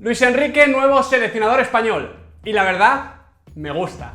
Luis Enrique, nuevo seleccionador español. Y la verdad, me gusta.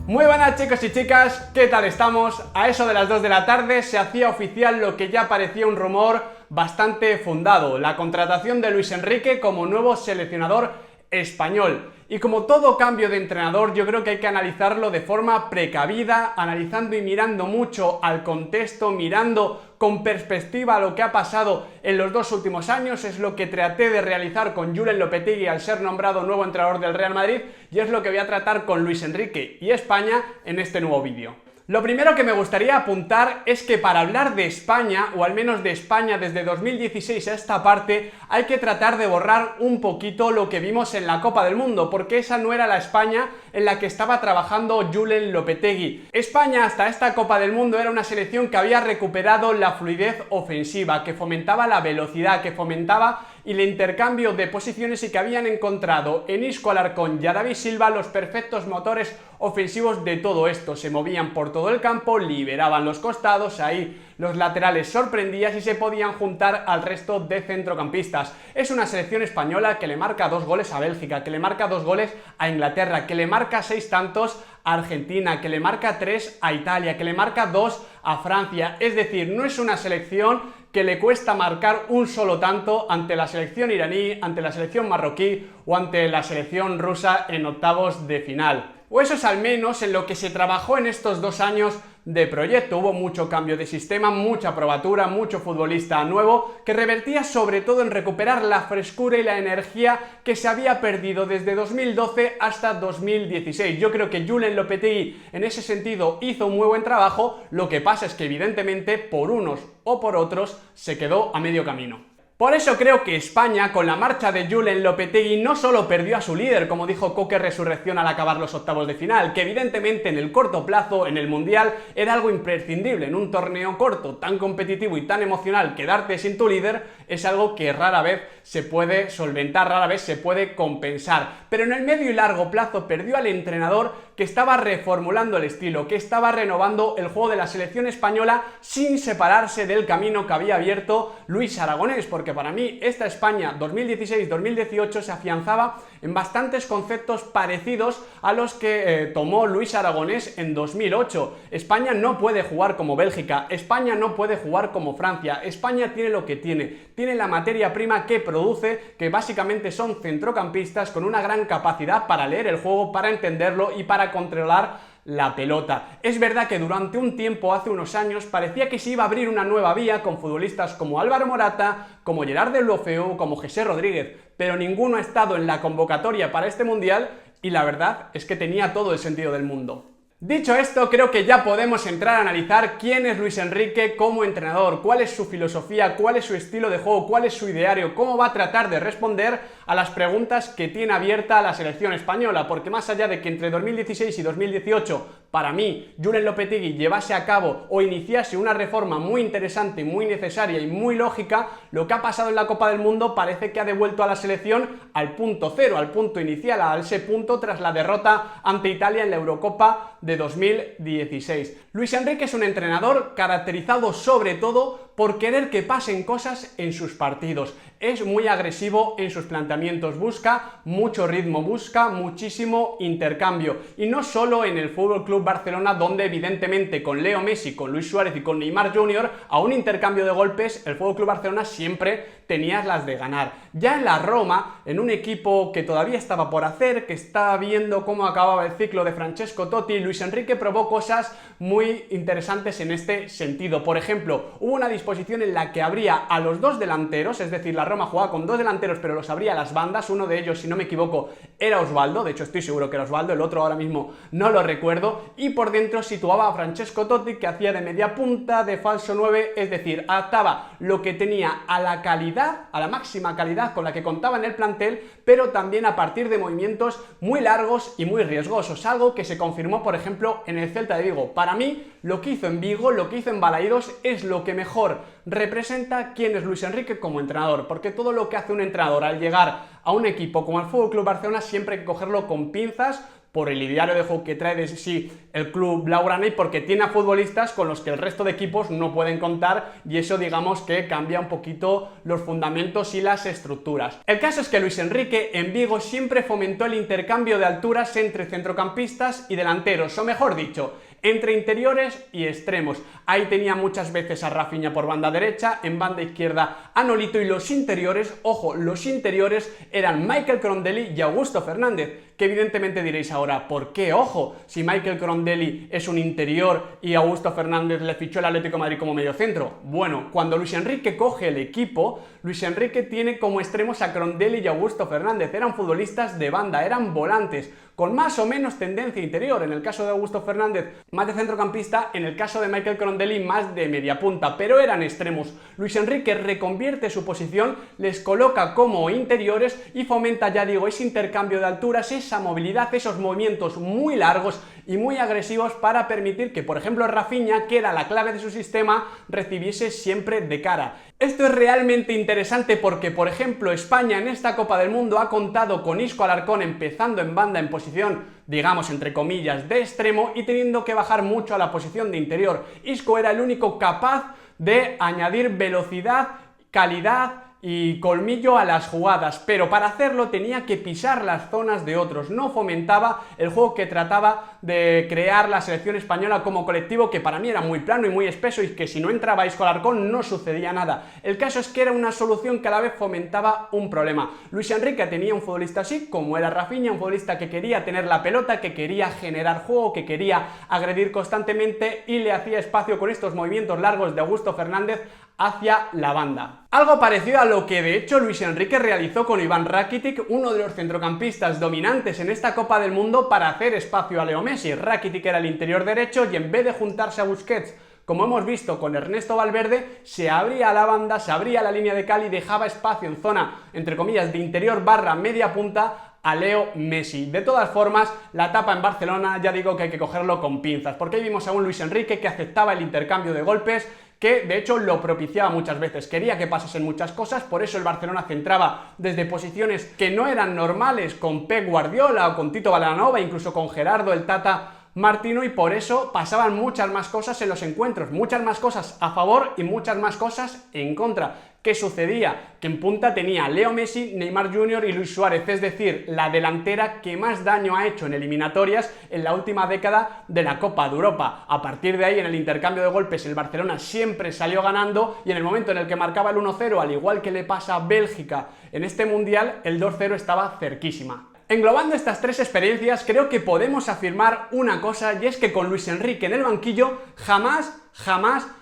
Muy buenas chicos y chicas, ¿qué tal estamos? A eso de las 2 de la tarde se hacía oficial lo que ya parecía un rumor bastante fundado, la contratación de Luis Enrique como nuevo seleccionador español. Y como todo cambio de entrenador, yo creo que hay que analizarlo de forma precavida, analizando y mirando mucho al contexto, mirando con perspectiva lo que ha pasado en los dos últimos años. Es lo que traté de realizar con Julen Lopetegui al ser nombrado nuevo entrenador del Real Madrid, y es lo que voy a tratar con Luis Enrique y España en este nuevo vídeo. Lo primero que me gustaría apuntar es que para hablar de España, o al menos de España desde 2016 a esta parte, hay que tratar de borrar un poquito lo que vimos en la Copa del Mundo, porque esa no era la España en la que estaba trabajando Julen Lopetegui. España hasta esta Copa del Mundo era una selección que había recuperado la fluidez ofensiva, que fomentaba la velocidad, que fomentaba el intercambio de posiciones y que habían encontrado en Isco Alarcón y a David Silva los perfectos motores ofensivos de todo esto. Se movían por todo el campo, liberaban los costados, ahí los laterales sorprendían y se podían juntar al resto de centrocampistas. Es una selección española que le marca 2 goles a Bélgica, que le marca 2 goles a Inglaterra, que le marca 6 tantos a Argentina, que le marca 3 a Italia, que le marca 2 a Francia. Es decir, no es una selección que le cuesta marcar un solo tanto ante la selección iraní, ante la selección marroquí o ante la selección rusa en octavos de final. O eso es al menos en lo que se trabajó en estos 2 años de proyecto. Hubo mucho cambio de sistema, mucha probatura, mucho futbolista nuevo, que revertía sobre todo en recuperar la frescura y la energía que se había perdido desde 2012 hasta 2016. Yo creo que Julen Lopetegui en ese sentido hizo un muy buen trabajo. Lo que pasa es que evidentemente por unos o por otros se quedó a medio camino. Por eso creo que España, con la marcha de Julen Lopetegui, no solo perdió a su líder, como dijo Coque Resurrección al acabar los octavos de final, que evidentemente en el corto plazo, en el Mundial, era algo imprescindible. En un torneo corto, tan competitivo y tan emocional, quedarte sin tu líder es algo que rara vez se puede solventar, rara vez se puede compensar. Pero en el medio y largo plazo perdió al entrenador que estaba reformulando el estilo, que estaba renovando el juego de la selección española sin separarse del camino que había abierto Luis Aragonés, porque para mí esta España 2016-2018 se afianzaba en bastantes conceptos parecidos a los que tomó Luis Aragonés en 2008. España no puede jugar como Bélgica, España no puede jugar como Francia, España tiene lo que tiene la materia prima que produce, que básicamente son centrocampistas con una gran capacidad para leer el juego, para entenderlo y para controlar la pelota. Es verdad que durante un tiempo, hace unos años, parecía que se iba a abrir una nueva vía con futbolistas como Álvaro Morata, como Gerard Deulofeu, como José Rodríguez, pero ninguno ha estado en la convocatoria para este Mundial y la verdad es que tenía todo el sentido del mundo. Dicho esto, creo que ya podemos entrar a analizar quién es Luis Enrique como entrenador, cuál es su filosofía, cuál es su estilo de juego, cuál es su ideario, cómo va a tratar de responder a las preguntas que tiene abierta la selección española, porque más allá de que entre 2016 y 2018, para mí, Julen Lopetegui llevase a cabo o iniciase una reforma muy interesante, muy necesaria y muy lógica, lo que ha pasado en la Copa del Mundo parece que ha devuelto a la selección al punto cero, al punto inicial, a ese punto tras la derrota ante Italia en la Eurocopa de 2016. Luis Enrique es un entrenador caracterizado sobre todo por querer que pasen cosas en sus partidos. Es muy agresivo en sus planteamientos, busca mucho ritmo, busca muchísimo intercambio. Y no solo en el FC Barcelona, donde evidentemente con Leo Messi, con Luis Suárez y con Neymar Jr., a un intercambio de golpes, el FC Barcelona siempre tenías las de ganar. Ya en la Roma, en un equipo que todavía estaba por hacer, que estaba viendo cómo acababa el ciclo de Francesco Totti, Luis Enrique probó cosas muy interesantes en este sentido. Por ejemplo, hubo una disposición en la que abría a los 2 delanteros, es decir, la Roma jugaba con 2 delanteros, pero los abría a las bandas. Uno de ellos, si no me equivoco, era Osvaldo, de hecho estoy seguro que era Osvaldo, el otro ahora mismo no lo recuerdo, y por dentro situaba a Francesco Totti, que hacía de media punta, de falso 9, es decir, adaptaba lo que tenía a la calidad, a la máxima calidad con la que contaba en el plantel, pero también a partir de movimientos muy largos y muy riesgosos, algo que se confirmó, por ejemplo, en el Celta de Vigo. Para mí, lo que hizo en Vigo, lo que hizo en Balaídos, es lo que mejor representa quién es Luis Enrique como entrenador, porque todo lo que hace un entrenador al llegar a un equipo como el FC Barcelona siempre hay que cogerlo con pinzas, por el ideario de juego que trae de sí el club blaugrana y porque tiene a futbolistas con los que el resto de equipos no pueden contar, y eso digamos que cambia un poquito los fundamentos y las estructuras. El caso es que Luis Enrique en Vigo siempre fomentó el intercambio de alturas entre centrocampistas y delanteros, o mejor dicho, entre interiores y extremos. Ahí tenía muchas veces a Rafinha por banda derecha, en banda izquierda a Nolito, y los interiores, ojo, los interiores eran Michael Crondelli y Augusto Fernández, que evidentemente diréis ahora, ¿por qué? Ojo, si Michael Crondelli es un interior y Augusto Fernández le fichó el Atlético de Madrid como mediocentro. Bueno, cuando Luis Enrique coge el equipo, Luis Enrique tiene como extremos a Crondelli y Augusto Fernández. Eran futbolistas de banda, eran volantes, con más o menos tendencia interior. En el caso de Augusto Fernández, más de centrocampista; en el caso de Michael Crondelli, más de media punta, pero eran extremos. Luis Enrique reconvierte su posición, les coloca como interiores y fomenta, ya digo, ese intercambio de alturas, esa movilidad, esos movimientos muy largos y muy agresivos para permitir que, por ejemplo, Rafinha, que era la clave de su sistema, recibiese siempre de cara. Esto es realmente interesante porque, por ejemplo, España en esta Copa del Mundo ha contado con Isco Alarcón empezando en banda en posición, digamos, entre comillas, de extremo, y teniendo que bajar mucho a la posición de interior. Isco era el único capaz de añadir velocidad, calidad y colmillo a las jugadas, pero para hacerlo tenía que pisar las zonas de otros. No fomentaba el juego que trataba de crear la selección española como colectivo, que para mí era muy plano y muy espeso, y que si no entraba Isco Alarcón no sucedía nada. El caso es que era una solución que a la vez fomentaba un problema. Luis Enrique tenía un futbolista así, como era Rafinha, un futbolista que quería tener la pelota, que quería generar juego, que quería agredir constantemente, y le hacía espacio con estos movimientos largos de Augusto Fernández hacia la banda. Algo parecido a lo que de hecho Luis Enrique realizó con Iván Rakitic, uno de los centrocampistas dominantes en esta Copa del Mundo, para hacer espacio a Leo Messi. Rakitic era el interior derecho y en vez de juntarse a Busquets, como hemos visto con Ernesto Valverde, se abría a la banda, se abría la línea de cal y dejaba espacio en zona, entre comillas, de interior barra media punta a Leo Messi. De todas formas, la etapa en Barcelona ya digo que hay que cogerlo con pinzas, porque ahí vimos a un Luis Enrique que aceptaba el intercambio de golpes, que de hecho lo propiciaba muchas veces, quería que pasasen muchas cosas. Por eso el Barcelona centraba desde posiciones que no eran normales con Pep Guardiola o con Tito Vilanova, incluso con Gerardo el Tata Martino, y por eso pasaban muchas más cosas en los encuentros, muchas más cosas a favor y muchas más cosas en contra. ¿Qué sucedía? Que en punta tenía Leo Messi, Neymar Jr. y Luis Suárez, es decir, la delantera que más daño ha hecho en eliminatorias en la última década de la Copa de Europa. A partir de ahí, en el intercambio de golpes, el Barcelona siempre salió ganando, y en el momento en el que marcaba el 1-0, al igual que le pasa a Bélgica en este Mundial, el 2-0 estaba cerquísima. Englobando estas tres experiencias, creo que podemos afirmar una cosa, y es que con Luis Enrique en el banquillo jamás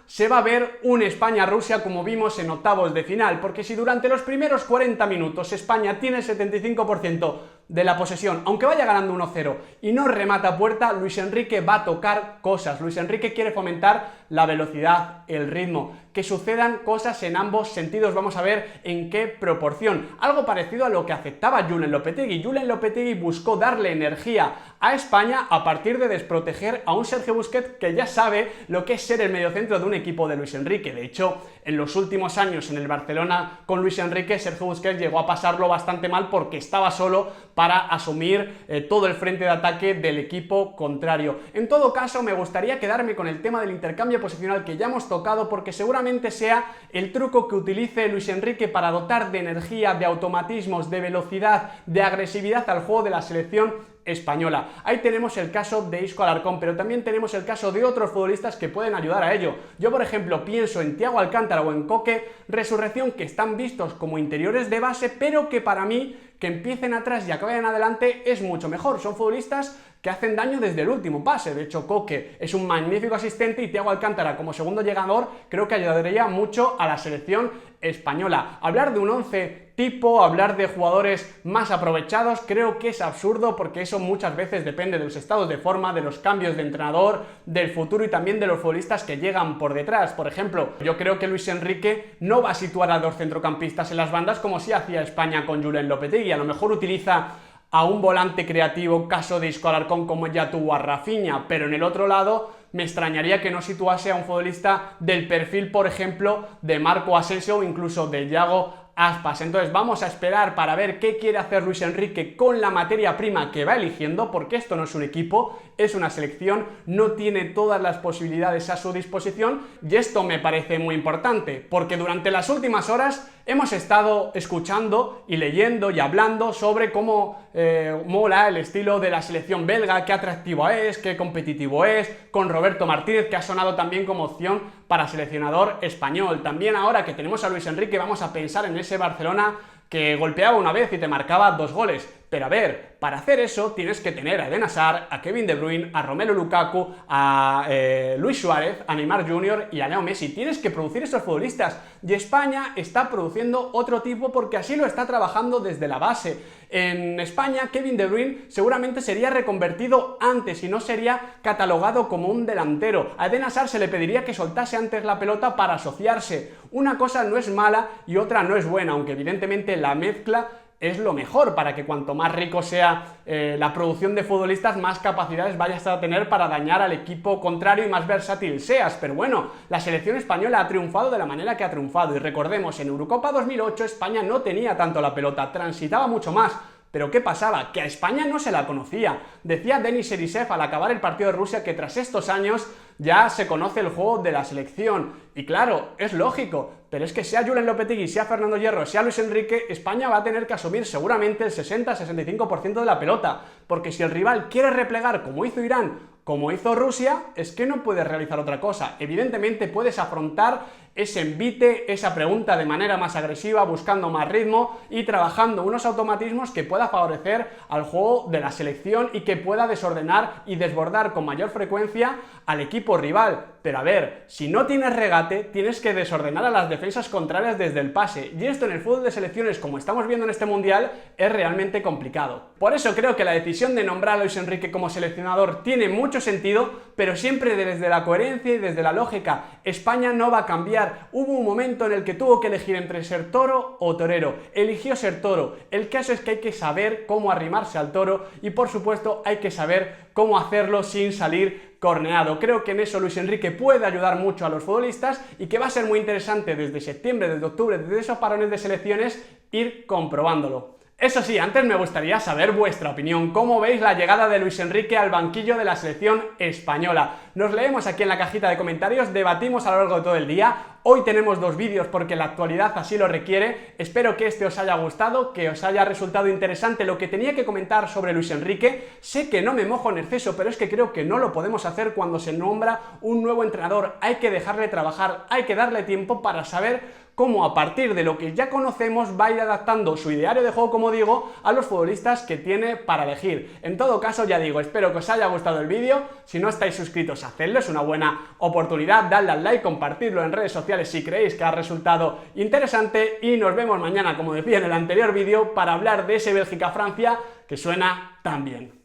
se va a ver un España-Rusia como vimos en octavos de final, porque si durante los primeros 40 minutos España tiene el 75% de la posesión, aunque vaya ganando 1-0 y no remata a puerta, Luis Enrique va a tocar cosas. Luis Enrique quiere fomentar la velocidad, el ritmo, que sucedan cosas en ambos sentidos. Vamos a ver en qué proporción. Algo parecido a lo que aceptaba Julen Lopetegui. Julen Lopetegui buscó darle energía a España a partir de desproteger a un Sergio Busquets que ya sabe lo que es ser el mediocentro de un equipo de Luis Enrique. De hecho, en los últimos años en el Barcelona con Luis Enrique, Sergio Busquets llegó a pasarlo bastante mal porque estaba solo para asumir todo el frente de ataque del equipo contrario. En todo caso, me gustaría quedarme con el tema del intercambio posicional que ya hemos tocado, porque seguramente sea el truco que utilice Luis Enrique para dotar de energía, de automatismos, de velocidad, de agresividad al juego de la selección española. Ahí tenemos el caso de Isco Alarcón, pero también tenemos el caso de otros futbolistas que pueden ayudar a ello. Yo, por ejemplo, pienso en Thiago Alcántara o en Coque Resurrección, que están vistos como interiores de base, pero que para mí, que empiecen atrás y acaben adelante es mucho mejor. Son futbolistas que hacen daño desde el último pase. De hecho, Coque es un magnífico asistente, y Thiago Alcántara como segundo llegador creo que ayudaría mucho a la selección española. Hablar de un 11 tipo, hablar de jugadores más aprovechados, creo que es absurdo, porque eso muchas veces depende de los estados de forma, de los cambios de entrenador, del futuro y también de los futbolistas que llegan por detrás. Por ejemplo, yo creo que Luis Enrique no va a situar a dos centrocampistas en las bandas como sí hacía España con Julen Lopetegui. A lo mejor utiliza a un volante creativo, caso de Isco Alarcón, como ya tuvo a Rafinha, pero en el otro lado me extrañaría que no situase a un futbolista del perfil, por ejemplo, de Marco Asensio o incluso de Yago Aspas. Entonces vamos a esperar para ver qué quiere hacer Luis Enrique con la materia prima que va eligiendo, porque esto no es un equipo, es una selección, no tiene todas las posibilidades a su disposición, y esto me parece muy importante, porque durante las últimas horas hemos estado escuchando y leyendo y hablando sobre cómo mola el estilo de la selección belga, qué atractivo es, qué competitivo es, con Roberto Martínez, que ha sonado también como opción para seleccionador español. También ahora que tenemos a Luis Enrique vamos a pensar en ese Barcelona que golpeaba una vez y te marcaba 2 goles. Pero a ver, para hacer eso tienes que tener a Eden Hazard, a Kevin De Bruyne, a Romelu Lukaku, a Luis Suárez, a Neymar Jr. y a Leo Messi. Tienes que producir estos futbolistas. Y España está produciendo otro tipo porque así lo está trabajando desde la base. En España, Kevin De Bruyne seguramente sería reconvertido antes y no sería catalogado como un delantero. A Eden Hazard se le pediría que soltase antes la pelota para asociarse. Una cosa no es mala y otra no es buena, aunque evidentemente la mezcla es lo mejor para que cuanto más rico sea la producción de futbolistas, más capacidades vayas a tener para dañar al equipo contrario y más versátil seas. Pero bueno, la selección española ha triunfado de la manera que ha triunfado y recordemos, en Eurocopa 2008 España no tenía tanto la pelota, transitaba mucho más. Pero ¿qué pasaba? Que a España no se la conocía. Decía Denis Serisev al acabar el partido de Rusia que tras estos años ya se conoce el juego de la selección. Y claro, es lógico, pero es que sea Julen Lopetegui, sea Fernando Hierro, sea Luis Enrique, España va a tener que asumir seguramente el 60-65% de la pelota, porque si el rival quiere replegar como hizo Irán, como hizo Rusia, es que no puedes realizar otra cosa. Evidentemente puedes afrontar ese envite, esa pregunta de manera más agresiva, buscando más ritmo y trabajando unos automatismos que pueda favorecer al juego de la selección y que pueda desordenar y desbordar con mayor frecuencia al equipo rival. Pero a ver, si no tienes regate, tienes que desordenar a las defensas contrarias desde el pase, y esto en el fútbol de selecciones, como estamos viendo en este mundial, es realmente complicado. Por eso creo que la decisión de nombrar a Luis Enrique como seleccionador tiene mucho sentido, pero siempre desde la coherencia y desde la lógica. España no va a cambiar. Hubo un momento en el que tuvo que elegir entre ser toro o torero. Eligió ser toro. El caso es que hay que saber cómo arrimarse al toro y por supuesto hay que saber cómo hacerlo sin salir corneado. Creo que en eso Luis Enrique puede ayudar mucho a los futbolistas y que va a ser muy interesante desde septiembre, desde octubre, desde esos parones de selecciones, ir comprobándolo. Eso sí, antes me gustaría saber vuestra opinión. ¿Cómo veis la llegada de Luis Enrique al banquillo de la selección española? Nos leemos aquí en la cajita de comentarios, debatimos a lo largo de todo el día. Hoy tenemos 2 vídeos porque la actualidad así lo requiere. Espero que este os haya gustado, que os haya resultado interesante lo que tenía que comentar sobre Luis Enrique. Sé que no me mojo en exceso, pero es que creo que no lo podemos hacer cuando se nombra un nuevo entrenador. Hay que dejarle trabajar, hay que darle tiempo para saber cómo a partir de lo que ya conocemos va a ir adaptando su ideario de juego, como digo, a los futbolistas que tiene para elegir. En todo caso, ya digo, espero que os haya gustado el vídeo. Si no estáis suscritos, hacedlo, es una buena oportunidad. Dadle al like, compartidlo en redes sociales si creéis que ha resultado interesante y nos vemos mañana, como decía en el anterior vídeo, para hablar de ese Bélgica-Francia que suena tan bien.